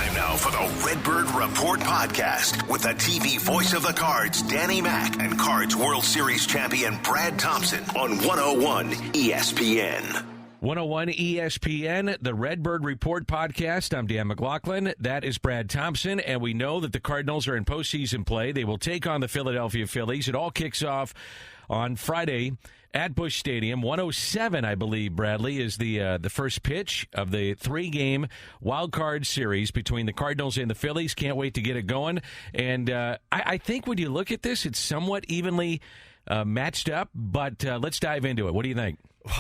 Time now for the Redbird Report podcast with the TV voice of the Cards, Danny Mac, and Cards World Series champion Brad Thompson on 101 ESPN. 101 ESPN, the Redbird Report podcast. I'm Dan McLaughlin. That is Brad Thompson, and we know that the Cardinals are in postseason play. They will take on the Philadelphia Phillies. It all kicks off on Friday at Busch Stadium. 107, I believe, Bradley, is the first pitch of the three-game wild card series between the Cardinals and the Phillies. Can't wait to get it going. And I think when you look at this, it's somewhat evenly matched up, but let's dive into it. What do you think?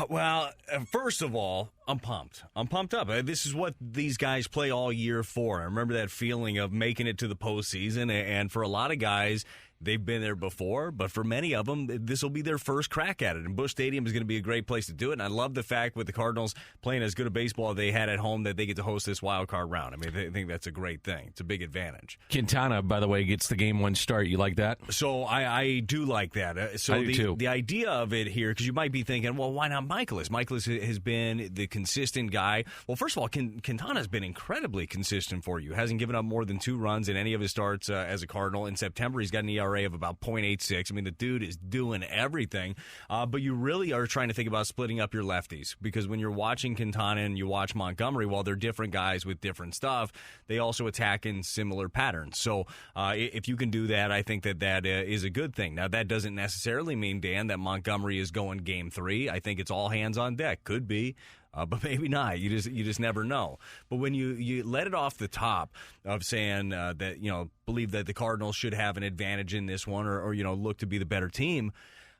Well, first of all, I'm pumped. I'm pumped up. This is what these guys play all year for. I remember that feeling of making it to the postseason, and for a lot of guys, they've been there before, but for many of them, this will be their first crack at it. And Busch Stadium is going to be a great place to do it. And I love the fact with the Cardinals playing as good a baseball they had at home that they get to host this wild card round. I mean, I think that's a great thing. It's a big advantage. Quintana, by the way, gets the game one start. You like that? So I do like that. I do too. The idea of it here, because you might be thinking, well, why not Michaelis? Michaelis has been the consistent guy. Well, first of all, Quintana has been incredibly consistent for you. Hasn't given up more than 2 runs in any of his starts as a Cardinal. In September, he's got an ERA of about .86. I mean, the dude is doing everything. But you really are trying to think about splitting up your lefties, because when you're watching Quintana and you watch Montgomery, while they're different guys with different stuff, they also attack in similar patterns. So if you can do that, I think that is a good thing. Now, that doesn't necessarily mean, Dan, that Montgomery is going game 3. I think it's all hands on deck. Could be. But maybe not. You just never know. But when you let it off the top of saying that, believe that the Cardinals should have an advantage in this one, or look to be the better team,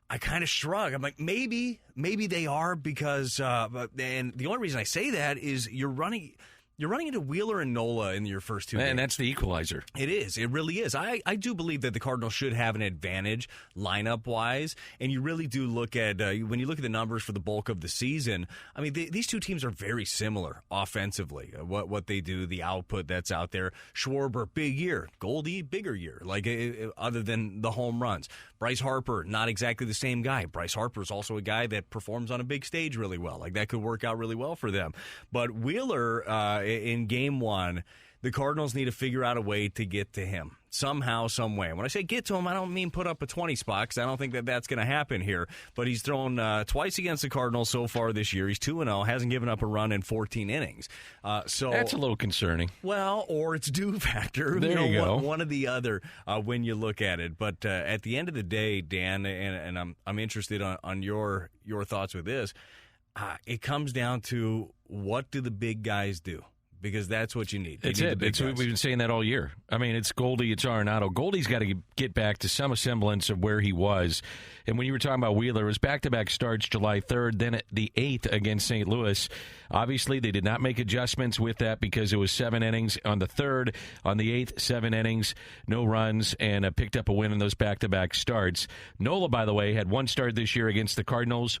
I kind of shrug. I'm like, maybe they are, because and the only reason I say that is you're running into Wheeler and Nola in your first 2 games. And that's the equalizer. It is. It really is. I do believe that the Cardinals should have an advantage lineup-wise, and you really do look at, when you look at the numbers for the bulk of the season, I mean, these two teams are very similar offensively. What they do, the output that's out there. Schwarber, big year. Goldy, bigger year, other than the home runs. Bryce Harper, not exactly the same guy. Bryce Harper is also a guy that performs on a big stage really well. That could work out really well for them. But Wheeler, in game 1, the Cardinals need to figure out a way to get to him somehow, some way. When I say get to him, I don't mean put up a 20 spot, because I don't think that's going to happen here. But he's thrown twice against the Cardinals so far this year. He's 2-0, hasn't given up a run in 14 innings. So that's a little concerning. Well, or it's due factor. There you go. One or the other when you look at it. But at the end of the day, Dan, and I'm interested on your thoughts with this. It comes down to, what do the big guys do? Because that's what you need. We've been saying that all year. I mean, it's Goldy, it's Arenado. Goldy's got to get back to some semblance of where he was. And when you were talking about Wheeler, it was back-to-back starts July 3rd, then the 8th against St. Louis. Obviously, they did not make adjustments with that, because it was 7 innings on the 3rd. On the 8th, 7 innings, no runs, and picked up a win in those back-to-back starts. Nola, by the way, had 1 start this year against the Cardinals,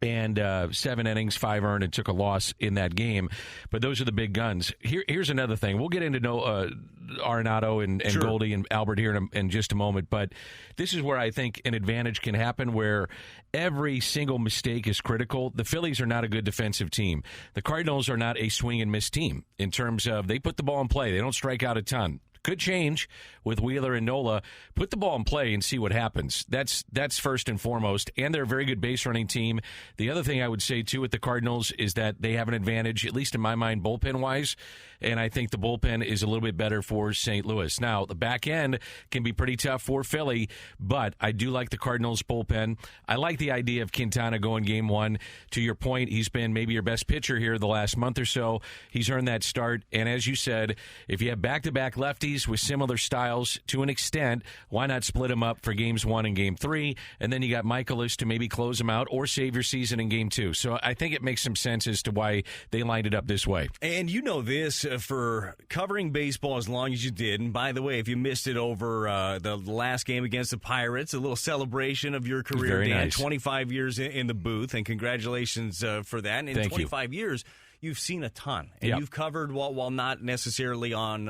and 7 innings, 5 earned, and took a loss in that game. But those are the big guns. Here's another thing. We'll get into Arenado and sure. Goldy and Albert here in just a moment. But this is where I think an advantage can happen, where every single mistake is critical. The Phillies are not a good defensive team. The Cardinals are not a swing and miss team in terms of they put the ball in play. They don't strike out a ton. Could change with Wheeler and Nola. Put the ball in play and see what happens. That's first and foremost. And they're a very good base running team. The other thing I would say, too, with the Cardinals is that they have an advantage, at least in my mind, bullpen-wise. And I think the bullpen is a little bit better for St. Louis. Now, the back end can be pretty tough for Philly, but I do like the Cardinals' bullpen. I like the idea of Quintana going game 1. To your point, he's been maybe your best pitcher here the last month or so. He's earned that start. And as you said, if you have back-to-back lefties with similar styles to an extent, why not split them up for games 1 and game 3? And then you got Michaelis to maybe close them out or save your season in game 2. So I think it makes some sense as to why they lined it up this way. And you know this, for covering baseball as long as you did. And by the way, if you missed it over the last game against the Pirates, a little celebration of your career, Very Dan. nice. 25 years in the booth, and congratulations for that. And in Thank 25 years, you've seen a ton, and Yep. you've covered while not necessarily on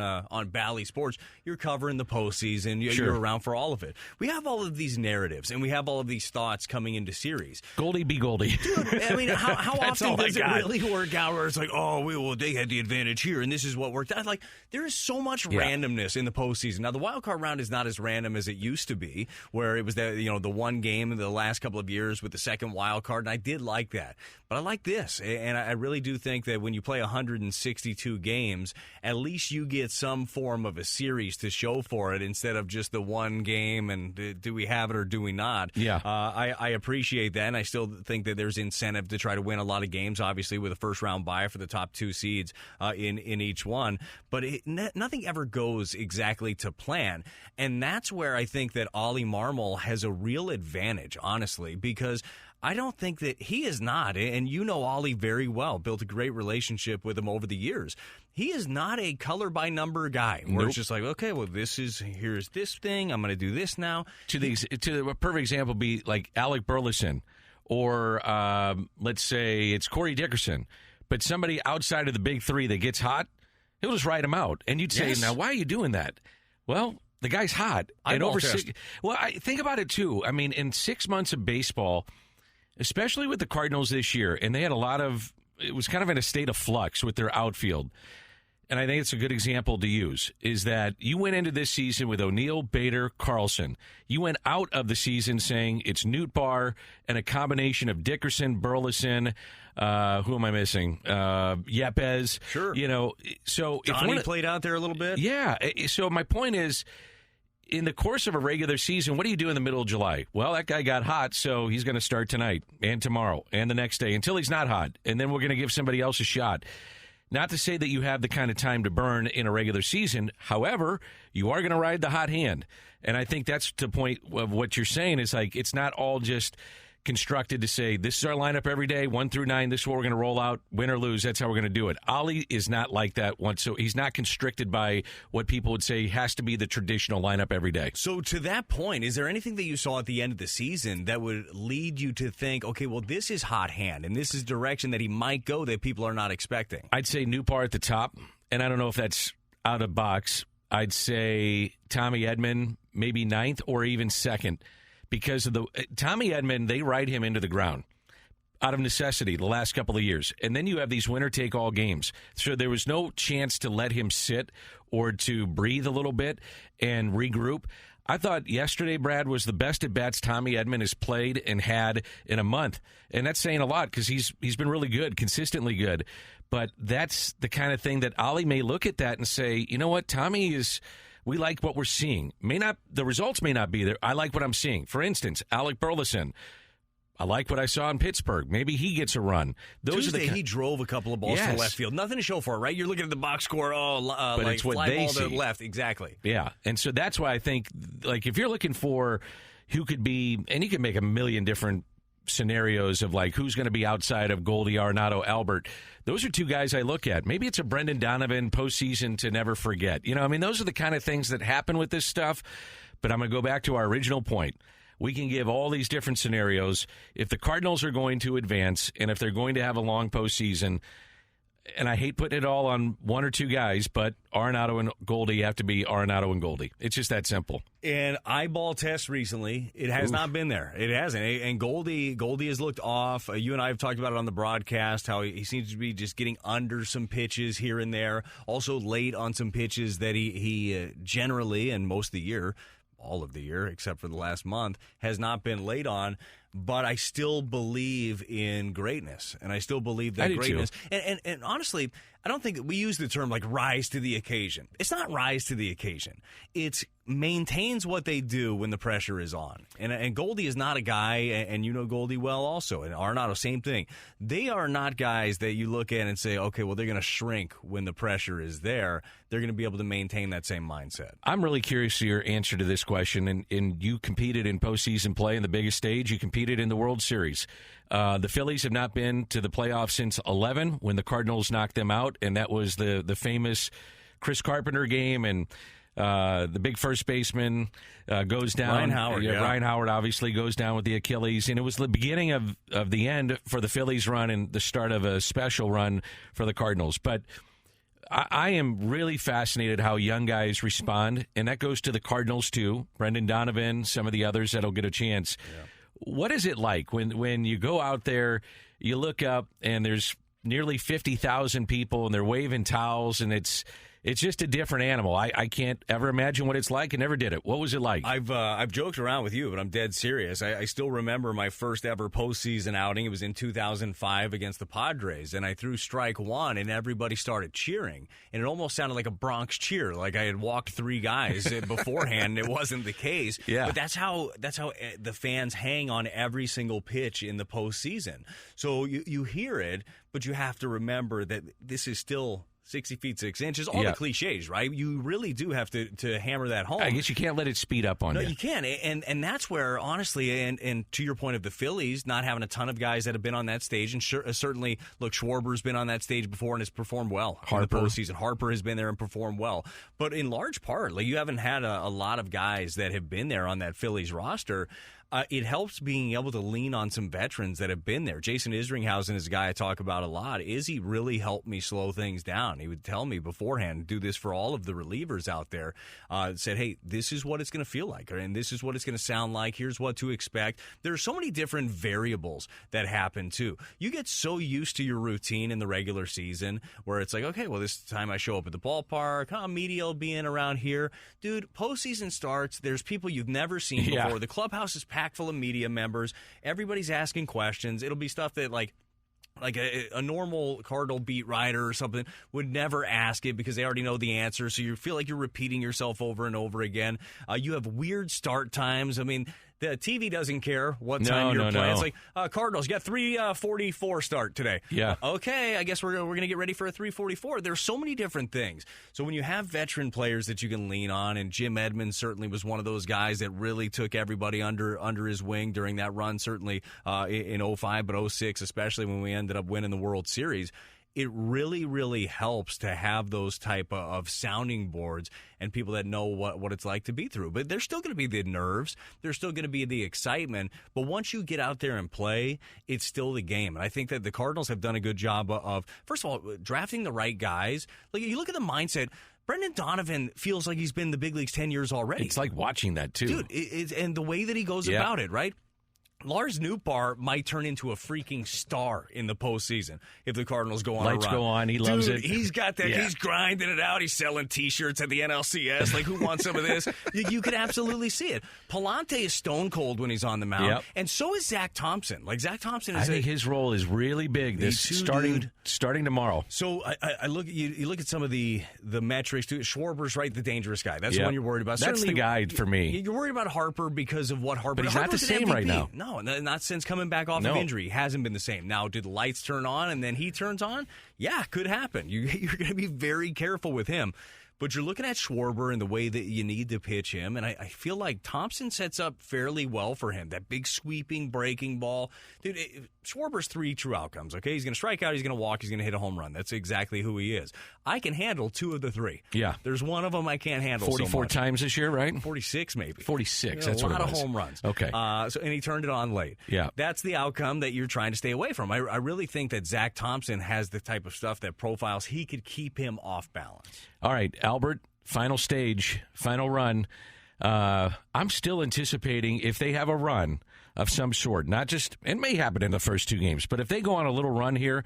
Bally Sports. You're covering the postseason. You're around for all of it. We have all of these narratives, and we have all of these thoughts coming into series. Goldie be Goldie. Dude, I mean, how often does it got. really work out where it's like, oh, well, they had the advantage here, and this is what worked out? Like, there is so much randomness in the postseason. Now, the wild card round is not as random as it used to be, where it was the one game in the last couple of years with the second wild card, and I did like that. But I like this, and I really do think that when you play 162 games, at least you get some form of a series to show for it instead of just the one game and do we have it or do we not? Yeah. I appreciate that, and I still think that there's incentive to try to win a lot of games, obviously, with a first-round bye for the top two seeds in each one. But nothing ever goes exactly to plan, and that's where I think that Ollie Marmol has a real advantage, honestly, because I don't think that he is not, and you know Ollie very well, built a great relationship with him over the years. He is not a color-by-number guy where it's just like, okay, well, here's this thing, I'm going to do this now. To a perfect example be like Alec Burleson, or let's say it's Corey Dickerson, but somebody outside of the big three that gets hot, he'll just write him out. And you'd say, now, why are you doing that? Well, the guy's hot. I think about it, too. I mean, in 6 months of baseball, especially with the Cardinals this year, and they had it was kind of in a state of flux with their outfield. And I think it's a good example to use, is that you went into this season with O'Neill, Bader, Carlson. You went out of the season saying it's Nootbaar and a combination of Dickerson, Burleson, who am I missing? Yepes. Sure. So Johnny played out there a little bit. Yeah. So my point is, in the course of a regular season, what do you do in the middle of July? Well, that guy got hot, so he's going to start tonight and tomorrow and the next day until he's not hot, and then we're going to give somebody else a shot. Not to say that you have the kind of time to burn in a regular season. However, you are going to ride the hot hand. And I think that's the point of what you're saying. Is like it's not all just constructed to say, this is our lineup every day, 1 through 9, this is what we're going to roll out, win or lose, that's how we're going to do it. Ollie is not like that once, so he's not constricted by what people would say has to be the traditional lineup every day. So to that point, is there anything that you saw at the end of the season that would lead you to think, okay, well, this is hot hand, and this is direction that he might go that people are not expecting? I'd say Nootbaar at the top, and I don't know if that's out of box. I'd say Tommy Edman, maybe 9th or even 2nd. Because of Tommy Edman, they ride him into the ground out of necessity the last couple of years. And then you have these winner-take-all games. So there was no chance to let him sit or to breathe a little bit and regroup. I thought yesterday, Brad, was the best at-bats Tommy Edman has played and had in a month. And that's saying a lot because he's been really good, consistently good. But that's the kind of thing that Ollie may look at that and say, you know what, Tommy is... We like what we're seeing. The results may not be there. I like what I'm seeing. For instance, Alec Burleson. I like what I saw in Pittsburgh. Maybe he gets a run. Tuesday, he drove a couple of balls to the left field. Nothing to show for it, right? You're looking at the box score. But like it's what fly they ball see. to the left. Exactly. Yeah, and so that's why I think, like, if you're looking for who could be, and you can make a million different scenarios of like who's going to be outside of Goldy, Arenado, Albert. Those are two guys I look at. Maybe it's a Brendan Donovan postseason to never forget. Those are the kind of things that happen with this stuff. But I'm going to go back to our original point. We can give all these different scenarios. If the Cardinals are going to advance and if they're going to have a long postseason, and I hate putting it all on one or two guys, but Arenado and Goldy have to be Arenado and Goldy. It's just that simple. And eyeball test recently, it has not been there. It hasn't. And Goldy has looked off. You and I have talked about it on the broadcast, how he seems to be just getting under some pitches here and there. Also late on some pitches that he generally, and most of the year, all of the year, except for the last month, has not been late on. But I still believe in greatness, and I still believe that greatness. And honestly, I don't think that we use the term like rise to the occasion. It's not rise to the occasion. It's maintains what they do when the pressure is on. And Goldy is not a guy, and you know Goldy well also, and Arenado, same thing. They are not guys that you look at and say, okay, well, they're going to shrink when the pressure is there. They're going to be able to maintain that same mindset. I'm really curious to your answer to this question, and you competed in postseason play in the biggest stage. You competed in the World Series. The Phillies have not been to the playoffs since 2011 when the Cardinals knocked them out, and that was the famous Chris Carpenter game, and The big first baseman goes down. Ryan Howard, yeah. Ryan Howard obviously goes down with the Achilles, and it was the beginning of the end for the Phillies run and the start of a special run for the Cardinals. But I am really fascinated how young guys respond, and that goes to the Cardinals too. Brendan Donovan, some of the others that'll get a chance. Yeah. What is it like when you go out there, you look up, and there's nearly 50,000 people, and they're waving towels, and it's just a different animal. I can't ever imagine what it's like. I never did it. What was it like? I've joked around with you, but I'm dead serious. I still remember my first ever postseason outing. It was in 2005 against the Padres, and I threw strike one, and everybody started cheering. And it almost sounded like a Bronx cheer, like I had walked three guys beforehand, and it wasn't the case. Yeah. But that's how the fans hang on every single pitch in the postseason. So you hear it, but you have to remember that this is still 60 feet 6 inches, all the cliches, right? You really do have to hammer that home. I guess you can't let it speed up on you. No, you can. And that's where, honestly, and to your point of the Phillies, not having a ton of guys that have been on that stage, and certainly, look, Schwarber's been on that stage before and has performed well in the postseason. Harper has been there and performed well. But in large part, like, you haven't had a lot of guys that have been there on that Phillies roster. It helps being able to lean on some veterans that have been there. Jason Isringhausen is a guy I talk about a lot. Izzy really helped me slow things down. He would tell me beforehand, do this for all of the relievers out there. Said, hey, this is what it's going to feel like, and this is what it's going to sound like. Here's what to expect. There are so many different variables that happen, too. You get so used to your routine in the regular season where it's like, okay, well, this time I show up at the ballpark. Media will be in around here. Dude, postseason starts. There's people you've never seen before. The clubhouse is packed full of media members. Everybody's asking questions. It'll be stuff that like a normal Cardinal beat writer or something would never ask it because they already know the answer. So you feel like you're repeating yourself over and over again. You have weird start times. I mean, the TV doesn't care what time you're playing. It's like, Cardinals, you got 3:44 start today. Yeah. Okay, I guess we're going to get ready for a 3:44. There's so many different things. So when you have veteran players that you can lean on, and Jim Edmonds certainly was one of those guys that really took everybody under his wing during that run, certainly in 05, but 06, especially when we ended up winning the World Series. It really, really helps to have those type of sounding boards and people that know what it's like to be through. But there's still going to be the nerves. There's still going to be the excitement. But once you get out there and play, it's still the game. And I think that the Cardinals have done a good job of, first of all, drafting the right guys. Like, you look at the mindset. Brendan Donovan feels like he's been in the big leagues 10 years already. It's like watching that, too. Dude, and the way that he goes about it, right? Lars Nootbaar might turn into a freaking star in the postseason if the Cardinals go on Lights a run. Go on. He loves it. He's got that. Yeah. He's grinding it out. He's selling T-shirts at the NLCS. Like, who wants some of this? You can absolutely see it. Palante is stone cold when he's on the mound, and so is Zach Thompson. Like, Zach Thompson is. I think his role is really big. Starting tomorrow. So I look at you look at some of the metrics too. Schwarber's right, the dangerous guy. That's the one you're worried about. That's certainly the guy for me. You're worried about Harper because of what Harper. But he's Harper's not the same right now. No, not since coming back off of injury. He hasn't been the same. Now, did the lights turn on and then he turns on? Yeah, could happen. You're going to be very careful with him. But you're looking at Schwarber and the way that you need to pitch him, and I feel like Thompson sets up fairly well for him. That big sweeping breaking ball. Dude, Schwarber's 3 true outcomes, okay? He's going to strike out, he's going to walk, he's going to hit a home run. That's exactly who he is. I can handle 2 of the 3. Yeah. There's one of them I can't handle 44 times this year, right? 46 maybe. 46, that's what it was. A lot of home runs. Okay. And he turned it on late. Yeah. That's the outcome that you're trying to stay away from. I really think that Zach Thompson has the type of stuff that profiles he could keep him off balance. All right, Albert. Final stage, final run. I'm still anticipating if they have a run of some sort, not just, it may happen in the first 2 games, but if they go on a little run here,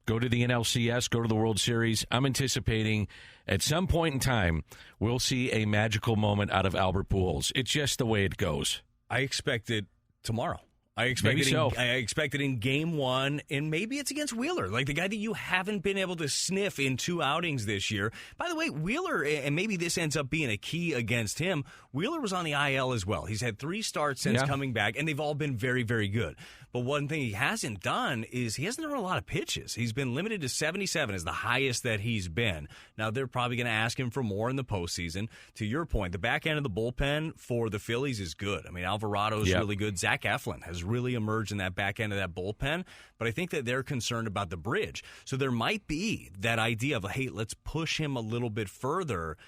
go to the NLCS, go to the World Series, I'm anticipating at some point in time, we'll see a magical moment out of Albert Pujols. It's just the way it goes. I expect it tomorrow. I expect it in game 1, and maybe it's against Wheeler, like the guy that you haven't been able to sniff in 2 outings this year. By the way, Wheeler, and maybe this ends up being a key against him, Wheeler was on the IL as well. He's had 3 starts since coming back, and they've all been very, very good. But one thing he hasn't done is he hasn't thrown a lot of pitches. He's been limited to 77 is the highest that he's been. Now, they're probably going to ask him for more in the postseason. To your point, the back end of the bullpen for the Phillies is good. I mean, Alvarado is really good. Zach Eflin has really emerged in that back end of that bullpen. But I think that they're concerned about the bridge. So there might be that idea of, hey, let's push him a little bit further.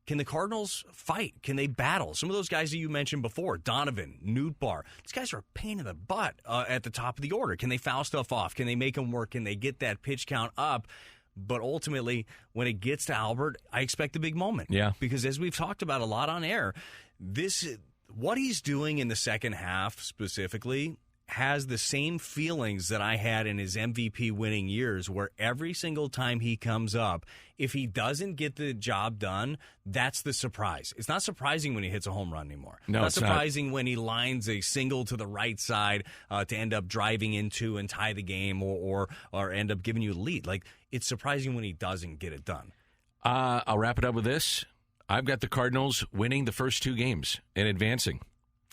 Can the Cardinals fight? Can they battle? Some of those guys that you mentioned before, Donovan, Nootbaar, these guys are a pain in the butt at the top of the order. Can they foul stuff off? Can they make them work? Can they get that pitch count up? But ultimately, when it gets to Albert, I expect a big moment. Yeah. Because as we've talked about a lot on air, what he's doing in the second half specifically has the same feelings that I had in his MVP winning years, where every single time he comes up, if he doesn't get the job done, that's the surprise. It's not surprising when he hits a home run anymore. No, it's not surprising when he lines a single to the right side to end up driving into and tie the game or end up giving you the lead. Like, it's surprising when he doesn't get it done. I'll wrap it up with this. I've got the Cardinals winning the first 2 games and advancing.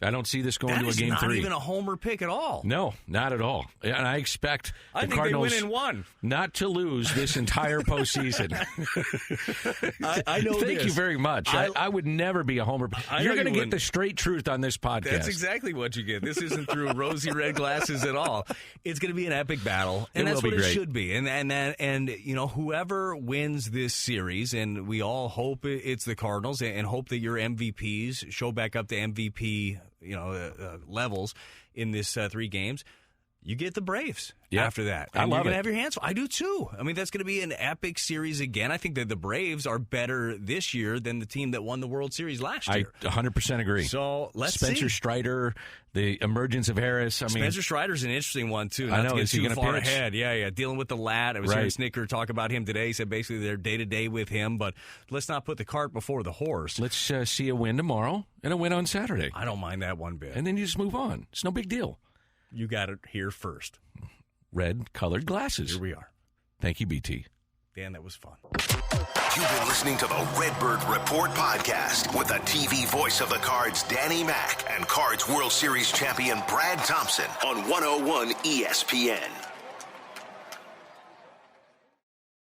I don't see this going to a game 3. That is not even a homer pick at all. No, not at all. And I expect the Cardinals they win in 1. Not to lose this entire postseason. I know Thank you very much. I would never be a homer. You're going to get the straight truth on this podcast. That's exactly what you get. This isn't through rosy red glasses at all. It's going to be an epic battle, and that's what it should be. And you know, whoever wins this series, and we all hope it's the Cardinals, and hope that your MVPs show back up to MVP levels in this 3 games. You get the Braves after that. And I love you're going it. to have your hands. I do too. I mean, that's going to be an epic series again. I think that the Braves are better this year than the team that won the World Series last year. I 100% agree. So let's Spencer see. Strider, the emergence of Harris. Spencer Strider's an interesting one too. I Not know. to get Is he too going to far pitch? ahead. Yeah. Dealing with the lat. I was hearing Snicker talk about him today. He said basically they're day to day with him. But let's not put the cart before the horse. Let's see a win tomorrow and a win on Saturday. I don't mind that one bit. And then you just move on. It's no big deal. You got it here first. Red-colored glasses. Here we are. Thank you, BT. Dan, that was fun. You've been listening to the Redbird Report podcast with the TV voice of the Cards, Danny Mac, and Cards World Series champion Brad Thompson on 101 ESPN.